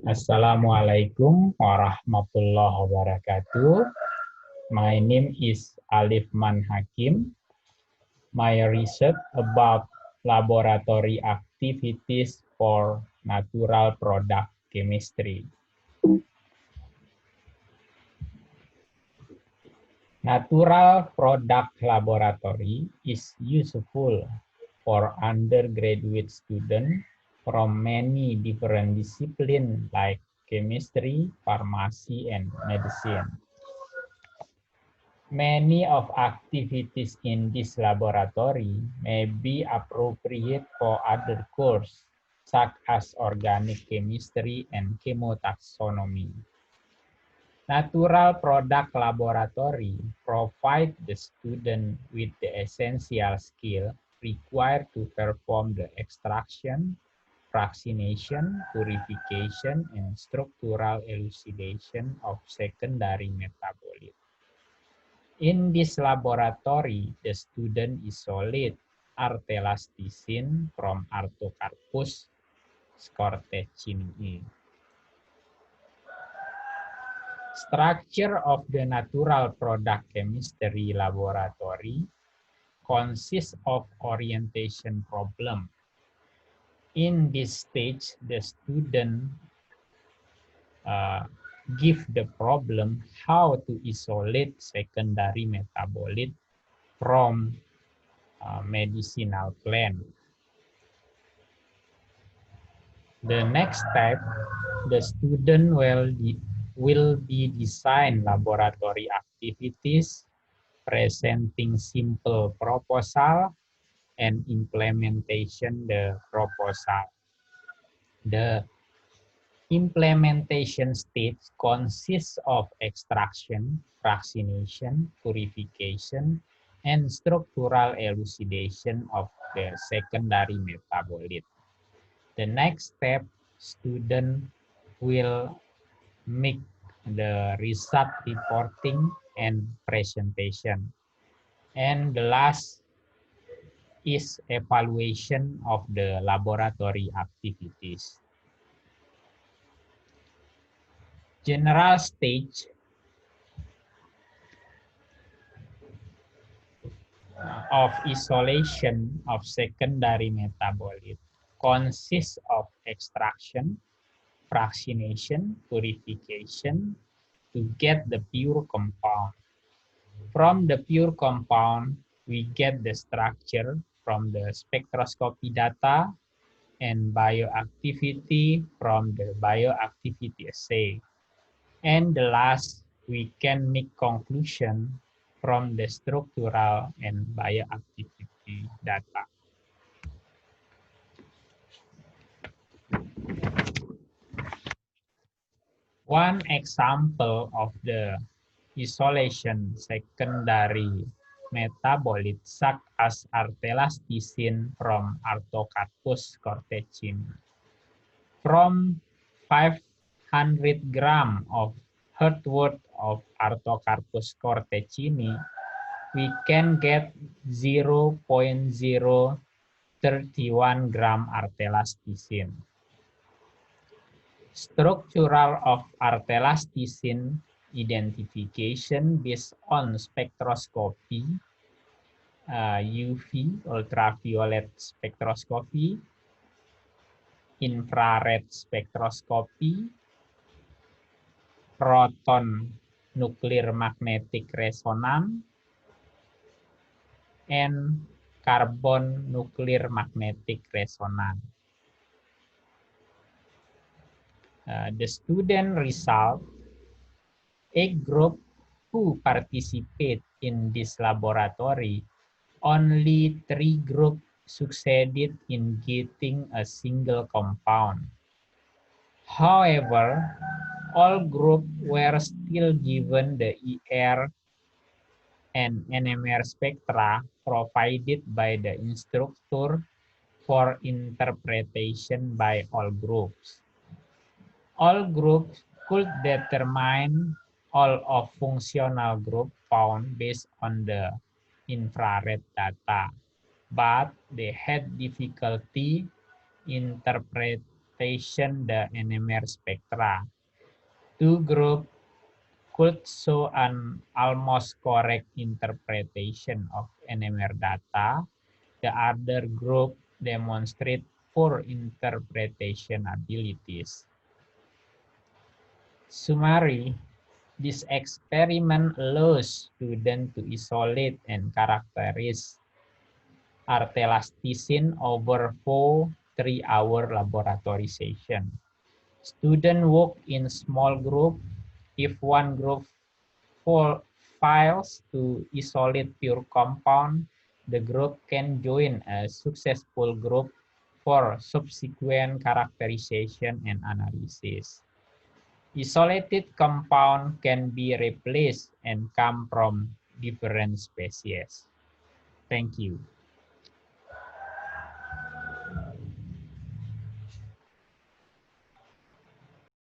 Assalamualaikum warahmatullahi wabarakatuh. My name is Alifman Hakim. My research about laboratory activities for natural product chemistry. Natural product laboratory is useful for undergraduate students from many different disciplines like chemistry, pharmacy, and medicine. Many of activities in this laboratory may be appropriate for other courses, such as organic chemistry and chemotaxonomy. Natural product laboratory provide the student with the essential skill required to perform the extraction, fractionation, purification, and structural elucidation of secondary metabolites. In this laboratory, the student isolate artelasticin from Artocarpus scortecini. Structure of the natural product chemistry laboratory consists of orientation problem. In this stage, the student give the problem how to isolate secondary metabolite from medicinal plant. The next step, the student will be design laboratory activities presenting simple proposal and implementation the proposal. The implementation stage consists of extraction, fractionation, purification, and structural elucidation of the secondary metabolite. The next step, student will make the result reporting and presentation. And the last is evaluation of the laboratory activities. General stage of isolation of secondary metabolite consists of extraction, fractionation, purification to get the pure compound. From the pure compound, we get the structure from the spectroscopy data and bioactivity from the bioactivity assay. And the last, we can make conclusion from the structural and bioactivity data. One example of the isolation secondary metabolite such as artelasticin from Artocarpus scortecini. From 500 grams of earthworth of Artocarpus scortecini, we can get 0.031 gram artelasticin. Structural of artelasticin identification based on spectroscopy, UV, ultraviolet spectroscopy, infrared spectroscopy, proton nuclear magnetic resonance, and carbon nuclear magnetic resonance. The student result, a group who participate in this laboratory, only 3 groups succeeded in getting a single compound. However, all groups were still given the ER and NMR spectra provided by the instructor for interpretation by all groups. All groups could determine all of functional group found based on the infrared data, but they had difficulty interpreting interpretation the NMR spectra. Two groups could show an almost correct interpretation of NMR data. The other group demonstrate poor interpretation abilities. Summary: this experiment allows students to isolate and characterize artelasticin over 3-hour laboratory session. Students work in small group. If one group fails to isolate pure compound, the group can join a successful group for subsequent characterization and analysis. Isolated compound can be replaced and come from different species. Thank you.